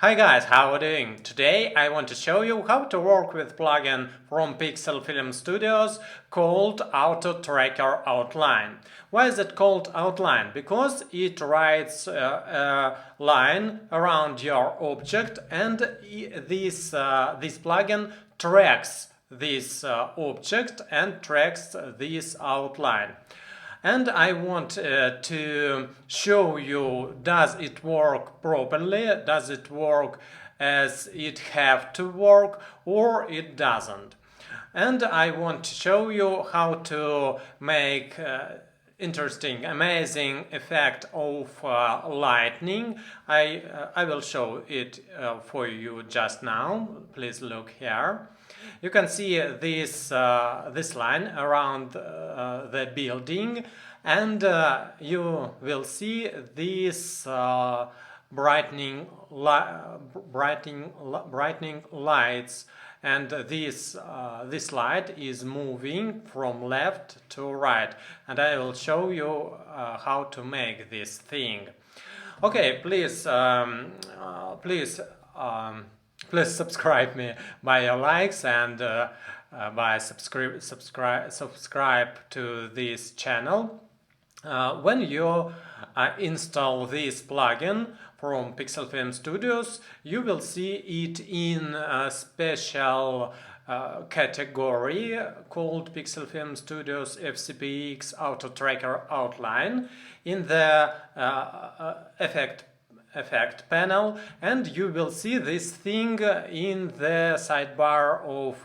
Hi guys, how are you doing? Today I want to show you how to work with plugin from Pixel Film Studios called Auto Tracker Outline. Why is it called Outline? Because it writes a line around your object and this plugin tracks this object and tracks this outline. And I want to show you, does it work properly, does it work as it have to work, or it doesn't. And I want to show you how to make interesting, amazing effect of lightning. I will show it for you just now. Please look here. You can see this line around the building, and you will see this brightening lights, and this light is moving from left to right, and I will show you how to make this thing. Okay, please subscribe me by your likes and by subscribe to this channel. When you install this plugin from Pixel Film Studios, you will see it in a special category called Pixel Film Studios FCPX Auto Tracker Outline in the effect panel, and you will see this thing in the sidebar of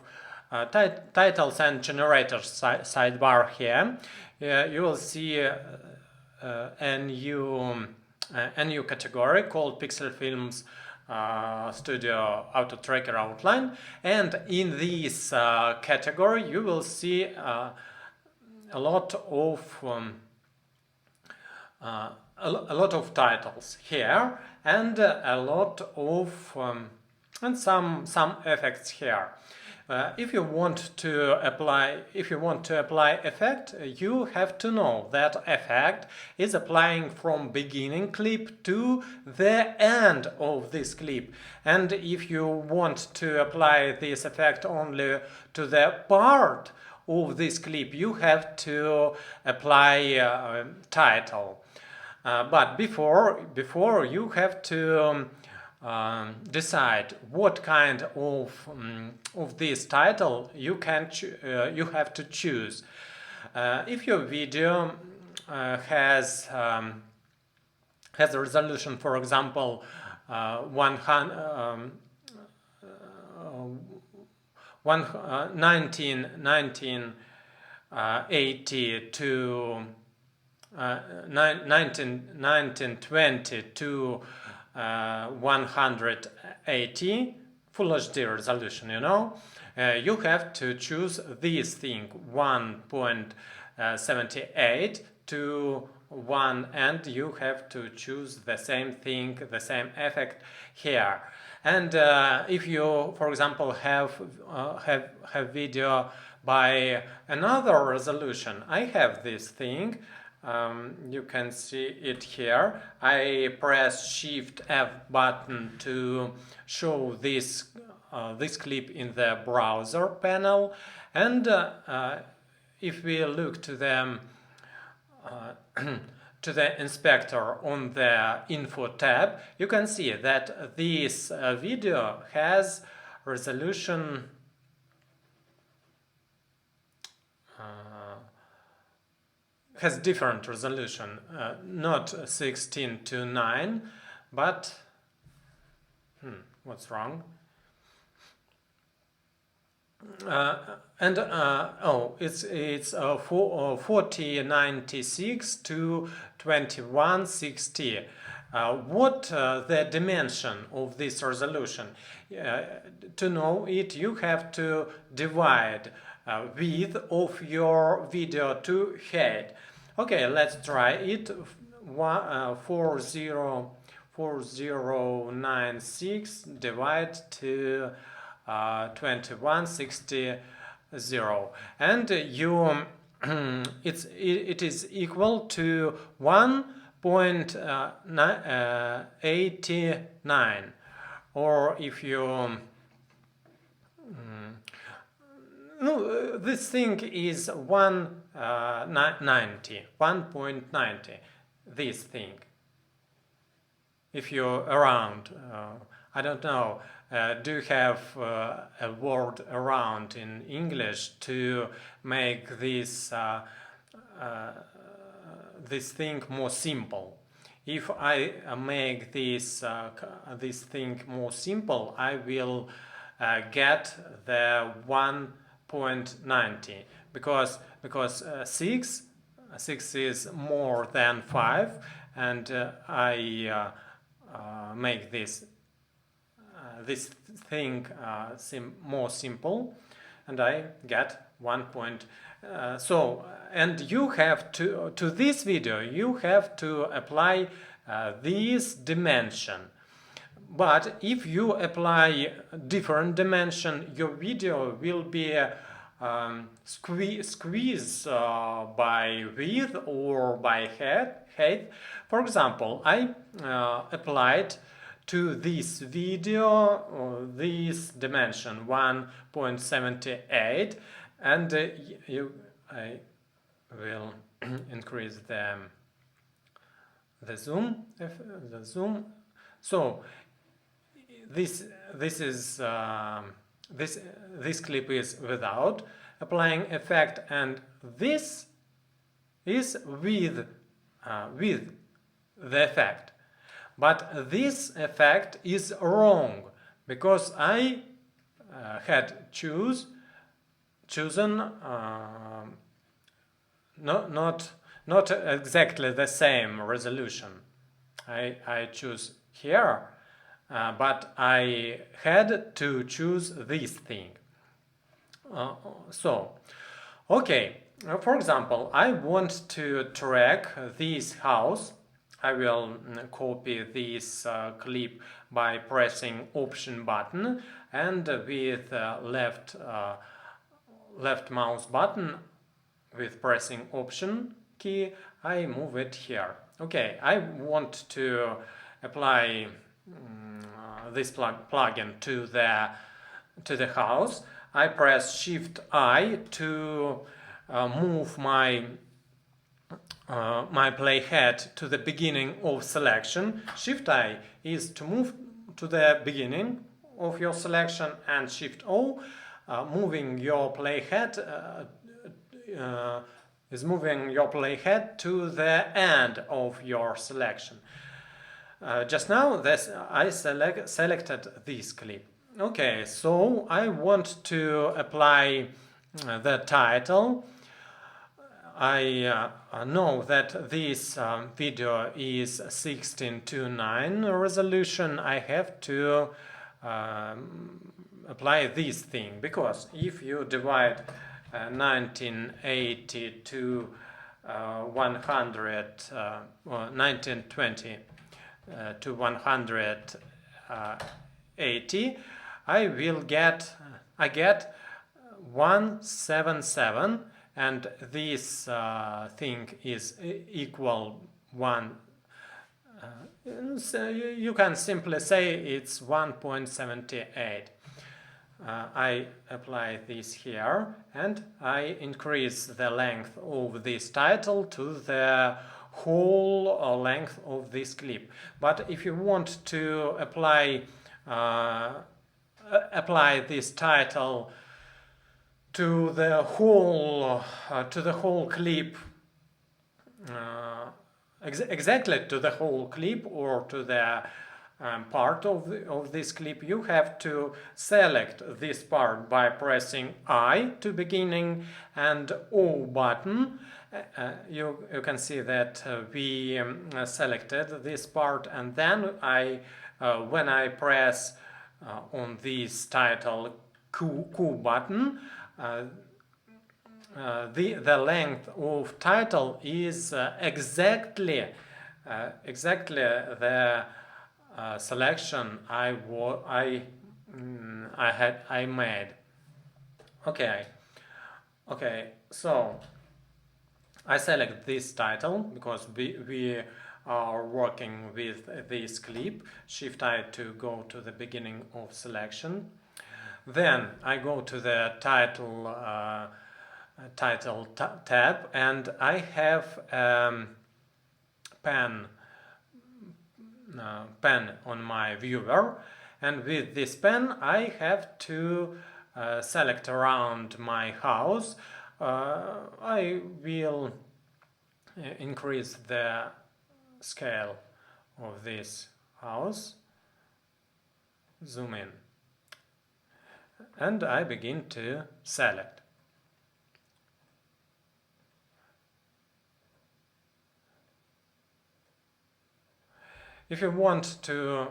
titles and generators sidebar here. You will see a new category called Pixel Films Studio Auto Tracker Outline, and in this category you will see a lot of titles here, and a lot of and some effects here. If you want to apply effect, you have to know that effect is applying from beginning clip to the end of this clip. And if you want to apply this effect only to the part of this clip, you have to apply title. But before you have to decide what kind of this title you have to choose. If your video has a resolution, for example, 1980 to 1920 to 180 Full HD resolution, you have to choose this thing 1.78 to 1, and you have to choose the same thing, the same effect here. And if you, for example, have video by another resolution, I have this thing. You can see it here. I press Shift F button to show this clip in the browser panel, and if we look to the inspector on the info tab, you can see that this video has resolution has different resolution, not 16 to 9, but what's wrong? It's 4096 to 2160. What the dimension of this resolution? To know it, you have to divide width of your video to height. Okay, let's try it. 4096 divide to 2160, and it is equal to 1.89 or if you no, this thing is 1.90, this thing. If you're around, I don't know, do you have a word around in English to make this this thing more simple? If I make this this thing more simple, I will get the 1.90 because 6 is more than 5, and I make this this thing more simple, and I get 1 point. So, and you have to this video you have to apply this dimension. But if you apply different dimension, your video will be squeezed by width or by height. For example, I applied to this video this dimension 1.78, and I will increase the zoom. So this clip is without applying effect, and this is with the effect. But this effect is wrong because I had chosen not exactly the same resolution. I choose here, but I had to choose this thing. Okay, for example, I want to track this house. I will copy this clip by pressing Option button, and with left mouse button with pressing Option key I move it here. Okay, I want to apply this plugin to the house. I press Shift I to move my playhead to the beginning of selection. Shift I is to move to the beginning of your selection, and Shift O moving your playhead is moving your playhead to the end of your selection. Just now I selected this clip. Okay, so I want to apply the title. I know that this video is 16:9 resolution. I have to apply this thing, because if you divide 1980 to 1920 to 180, I get 177, and this thing is equal 1. So you can simply say it's 1.78. I apply this here, and I increase the length of this title to the whole length of this clip. But if you want to apply this title to the whole clip, exactly to the whole clip, or to the part of this clip, you have to select this part by pressing I to beginning and O button. You can see that we selected this part, and then when I press on this title Q button, the length of title is exactly the selection I made. Okay, so I select this title because we are working with this clip. Shift I to go to the beginning of selection. Then I go to the title tab, and I have pen on my viewer, and with this pen I have to select around my house. I will increase the scale of this house, zoom in, and I begin to select. If you want to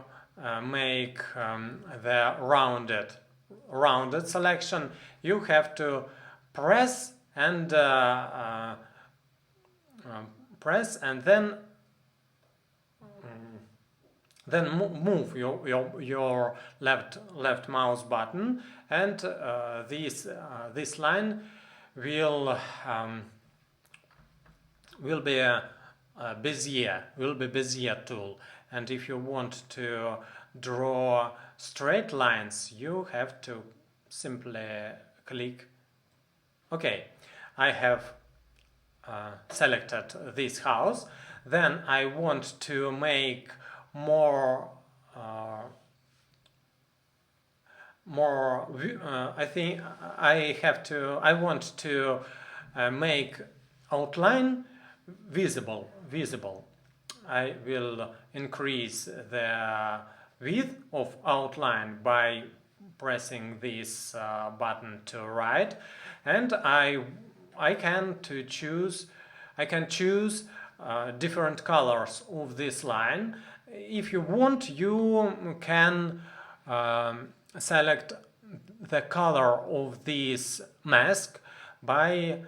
make the rounded selection, you have to press and then move your left mouse button, and this line will be a Bezier tool. And if you want to draw straight lines, you have to simply click. Okay, I have selected this house. Then I want to make more I want to make outline visible. I will increase the width of outline by pressing this button to right, and I can choose different colors of this line. If you want, you can select the color of this mask by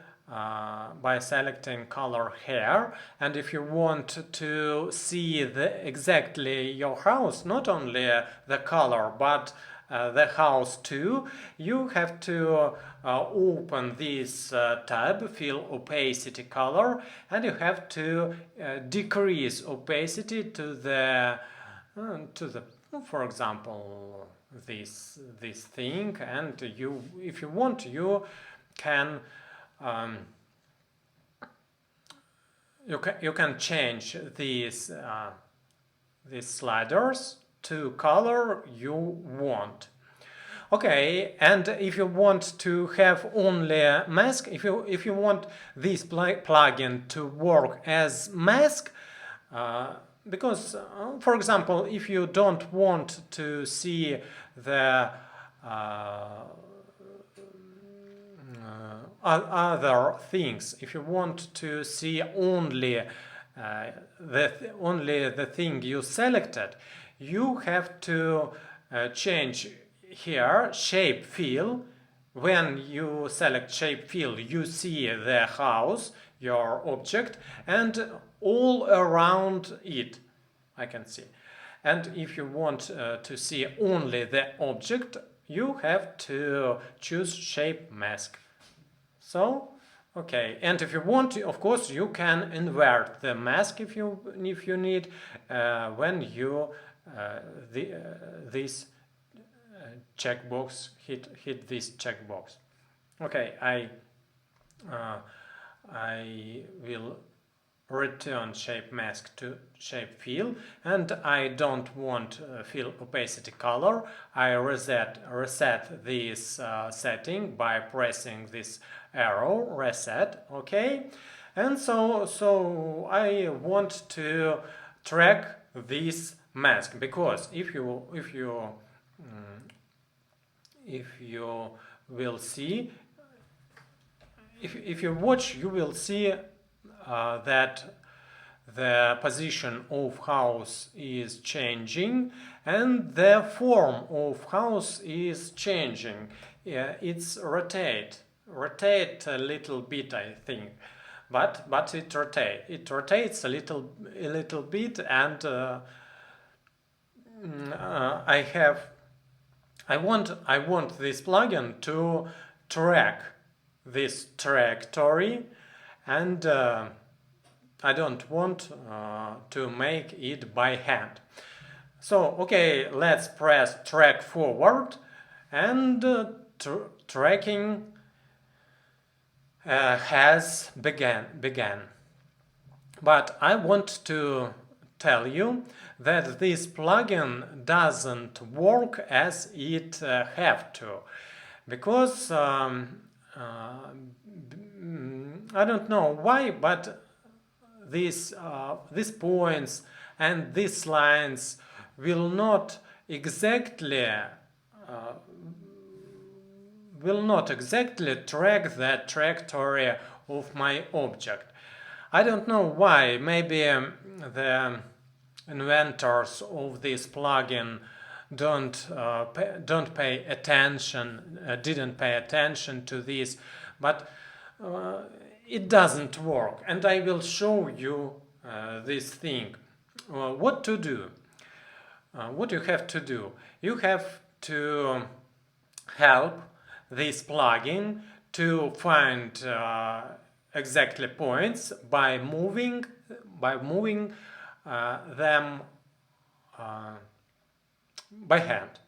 selecting color here. And if you want to see exactly your house, not only the color but the house too, you have to open this tab, fill opacity color, and you have to decrease opacity to the for example this thing. And if you want, you can change these sliders to color you want. Okay, and if you want to have only a mask, if you want this plugin to work as mask, because for example, if you don't want to see the other things, if you want to see only the thing you selected, you have to change here shape fill. When you select shape fill, you see the house, your object, and all around it I can see. And if you want to see only the object, you have to choose shape mask. So, okay, and if you want, of course, you can invert the mask if you need when you this checkbox hit this checkbox. Okay, I will return shape mask to shape fill, and I don't want fill opacity color. I reset this setting by pressing this arrow reset. Okay, and so I want to track this mask, because if you will see, if you watch, you will see that the position of house is changing and the form of house is changing. Yeah, it's rotate a little bit, I think, but it rotates a little bit, and I want this plugin to track this trajectory, and I don't want to make it by hand. So, okay, let's press track forward, and tracking has began. But I want to tell you that this plugin doesn't work as it have to, because I don't know why, but these points and these lines will not exactly track the trajectory of my object. I don't know why. Maybe the inventors of this plugin didn't pay attention to this, but it doesn't work, and I will show you this thing. What to do? What you have to do? You have to help this plugin to find exactly points by moving them by hand.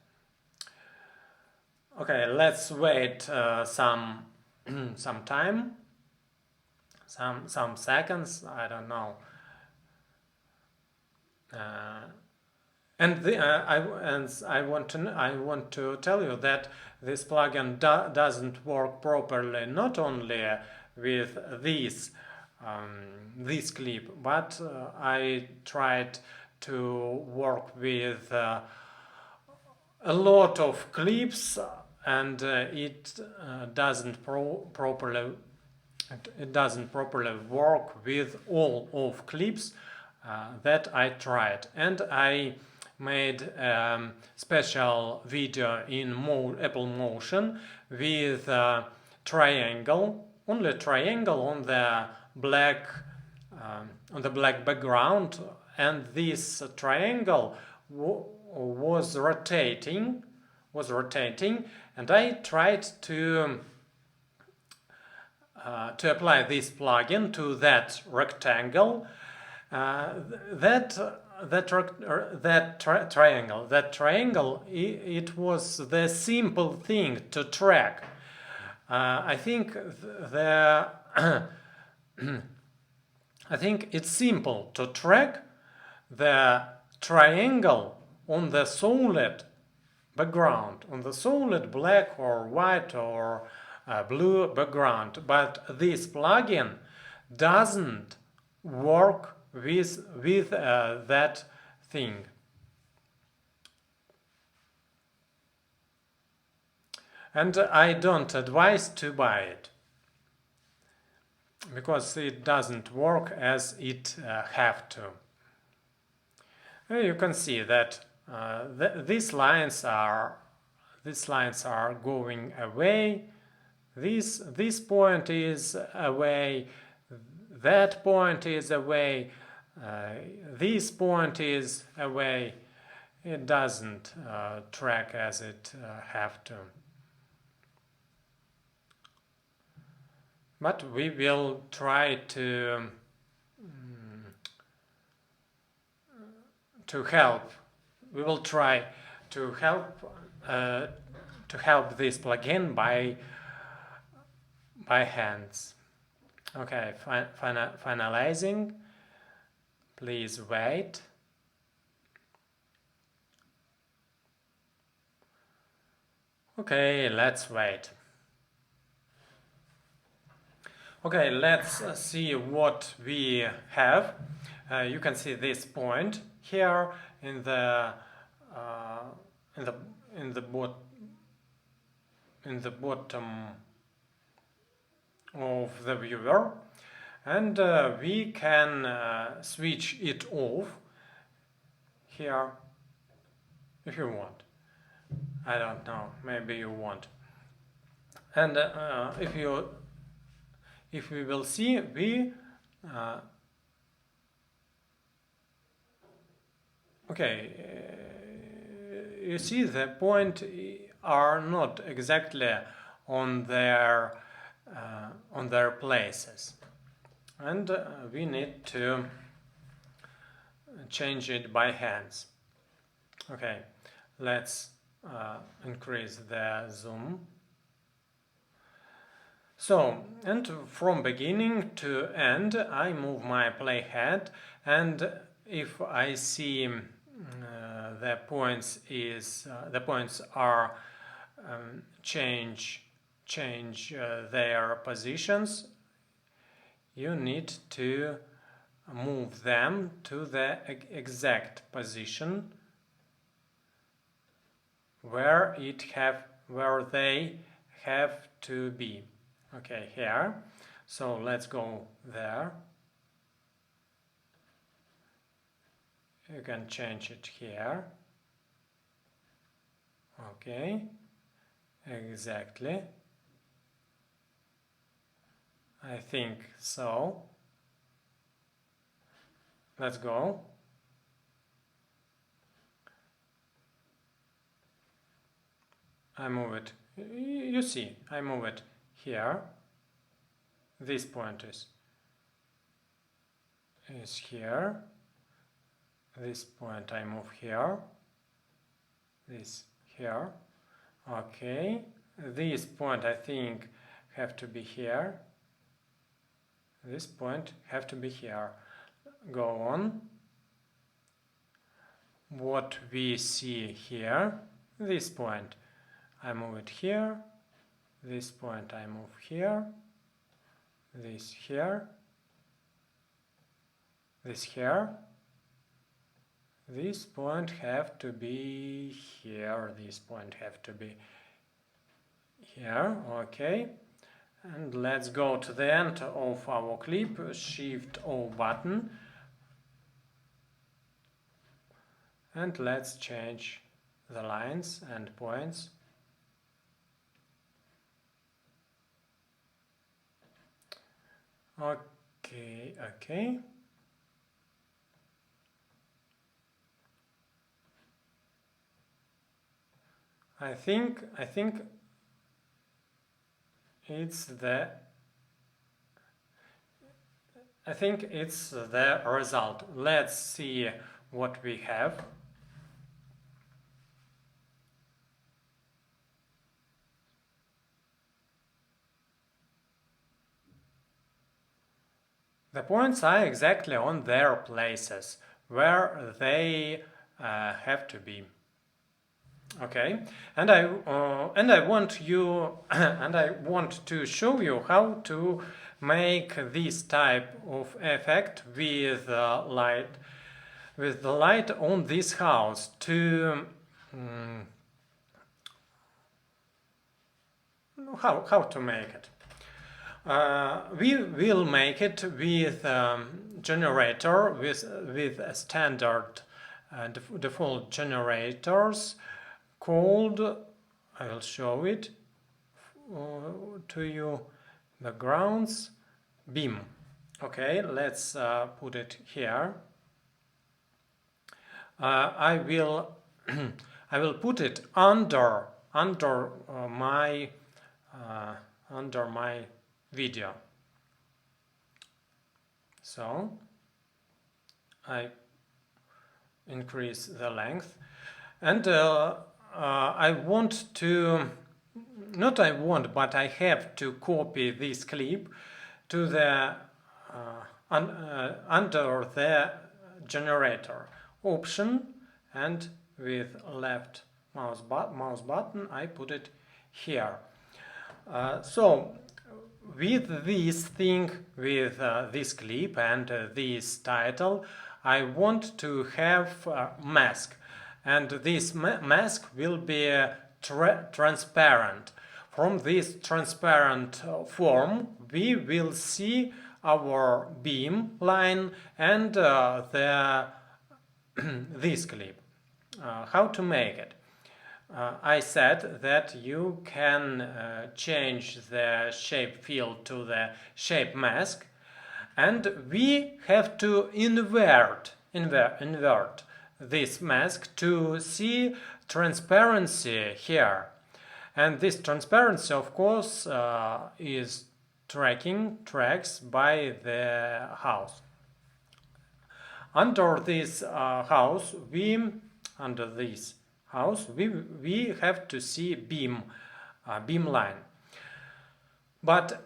Okay, let's wait some time, some seconds. I don't know. I want to tell you that this plugin doesn't work properly, not only with this clip, but I tried to work with a lot of clips, and it doesn't properly work with all of clips that I tried, and I made a special video in Apple Motion with triangle, only triangle on the black background, and this triangle was rotating, and I tried to apply this plugin to that rectangle. Triangle, it was the simple thing to track. I think I think it's simple to track the triangle on the solid background, on the solid black or white or blue background, but this plugin doesn't work with that thing. And I don't advise to buy it, because it doesn't work as it have to. You can see that these lines are going away. This point is away. That point is away. This point is away. It doesn't track as it have to. But we will try to help. We will try to help this plugin by hands. Okay, finalizing. Please wait. Okay, let's wait. Okay, let's see what we have. You can see this point here in the bottom of the viewer, and we can switch it off here if you want. I don't know, maybe you want. And if we will see, we okay, you see the point are not exactly on their places. and we need to change it by hands. Okay, let's increase the zoom. So, and from beginning to end, I move my playhead, and if I see the points are change their positions, you need to move them to the exact position where they have to be. Okay, here. So let's go there. You can change it here. Okay, exactly. I think so. Let's go. I move it. You see, I move it here. This point is here. This point I move here. This here. Okay. This point I think have to be here. This point have to be here. Go on. What we see here, this point, I move it here. This point I move here. This here. This here. This point have to be here. This point have to be here. Okay. And let's go to the end of our clip. Shift O button. And let's change the lines and points. Okay, okay. I think it's the result. Let's see what we have. The points are exactly on their places where they have to be. Okay, and I want you and I want to show you how to make this type of effect with the light on this house to how to make it. We will make it with generator with a standard default generators called, I will show it to you, the grounds beam. Okay, let's put it here. I will put it under my video. So I increase the length, and I want to, not I want, but I have to copy this clip to the under the generator option, and with left mouse button I put it here. So with this thing, with this clip and this title, I want to have a mask, and this mask will be transparent. From this transparent form we will see our beam line and this clip. How to make it? I said that you can change the shape field to the shape mask, and we have to invert this mask to see transparency here. And this transparency, of course, is tracks by the house. Under this house we have to see beam line. But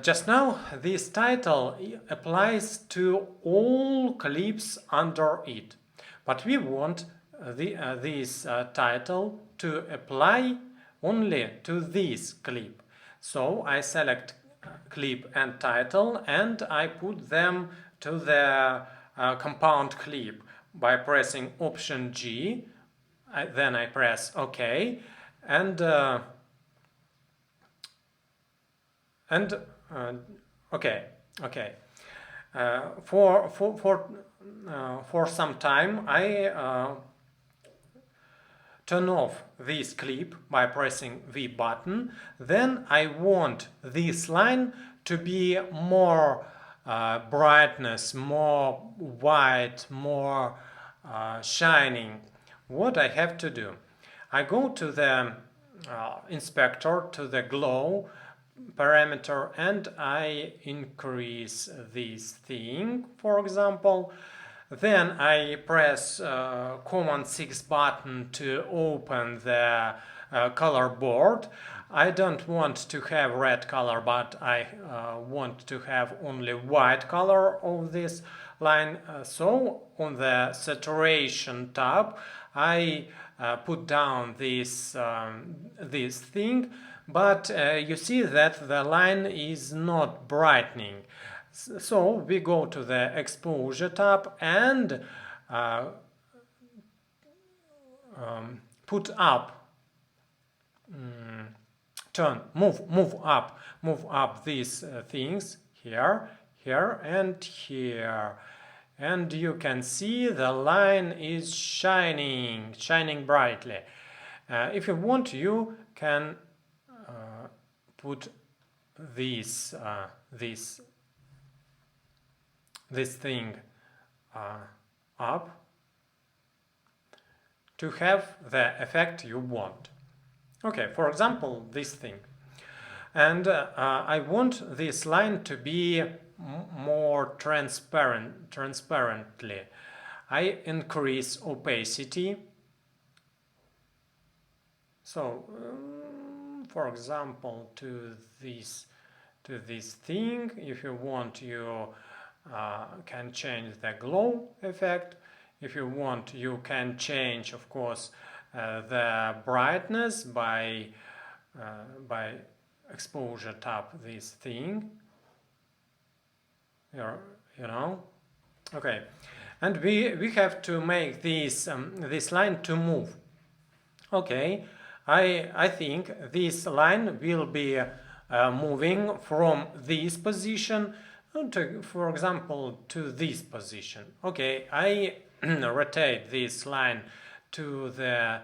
just now this title applies to all clips under it. But we want this title to apply only to this clip. So I select clip and title and I put them to the compound clip by pressing Option G. Then I press OK, and okay. For some time I turn off this clip by pressing V button. Then I want this line to be more brightness, more white, more shining. What I have to do? I go to the inspector, to the glow parameter, and I increase this thing, for example. Then I press Command 6 button to open the color board. I don't want to have red color, but I want to have only white color of this line. So on the saturation tab I put down this thing, but you see that the line is not brightening. So we go to the exposure tab and put up, move up these things here, and here. And you can see the line is shining brightly. If you want, you can put this thing up to have the effect you want. Okay, for example, this thing. And I want this line to be more transparently. I increase opacity. So, for example, to this thing, if you want, you can change the glow effect. If you want, you can change, of course, the brightness by exposure tab this thing. Here, you know. Okay, and we have to make this line to move. Okay, I think this line will be moving from this position to, for example, to this position. Okay, I rotate this line to the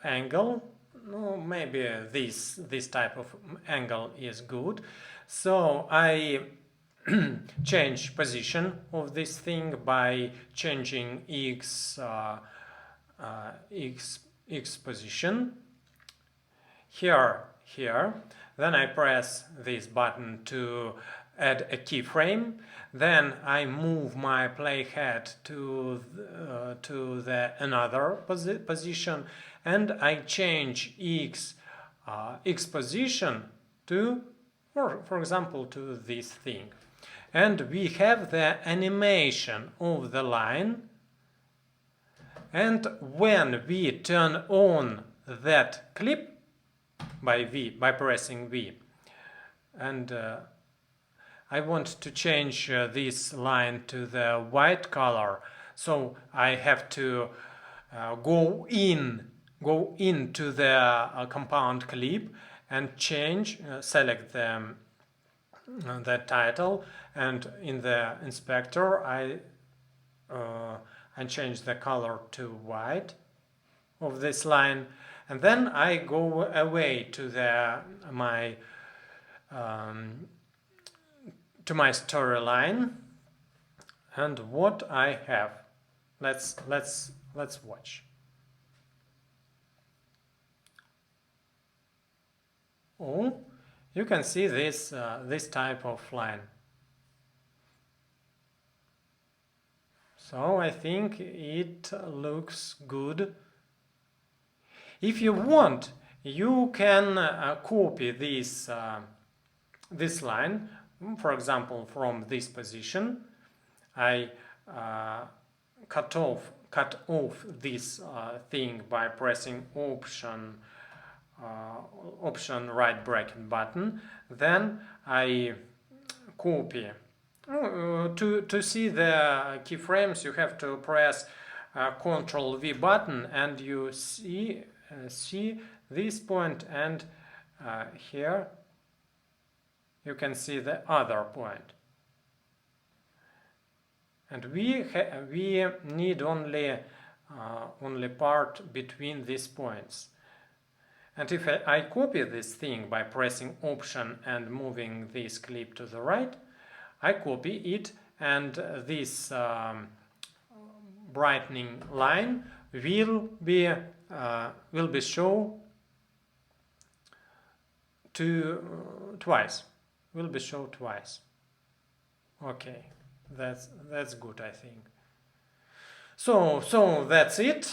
angle. No, maybe this type of angle is good. So I change position of this thing by changing x position here. Then I press this button to add a keyframe. Then I move my playhead to the another position, and I change x position to, for example, to this thing. And we have the animation of the line. And when we turn on that clip by pressing V, and I want to change this line to the white color, so I have to go into the compound clip and select the title, and in the inspector I change the color to white of this line, and then I go away to my storyline, and what I have, let's watch. Oh, you can see this this type of line. So I think it looks good. If you want, you can copy this this line, for example, from this position. I cut off this thing by pressing option right bracket button. Then I copy. To see the keyframes, you have to press Ctrl V button, and you see this point, and here you can see the other point. And we need only part between these points. And if I copy this thing by pressing Option and moving this clip to the right, I copy it, and this brightening line will be shown twice. Will be shown twice. Okay, that's good, I think. So that's it.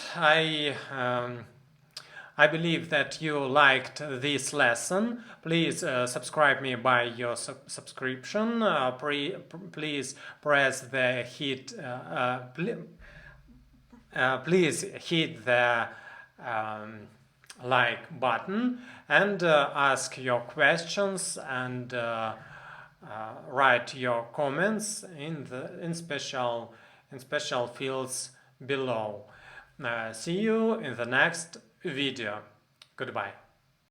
I believe that you liked this lesson. Please subscribe me by your subscription. Please press the please hit the like button, and ask your questions, and write your comments in special fields below. See you in the next video. Goodbye.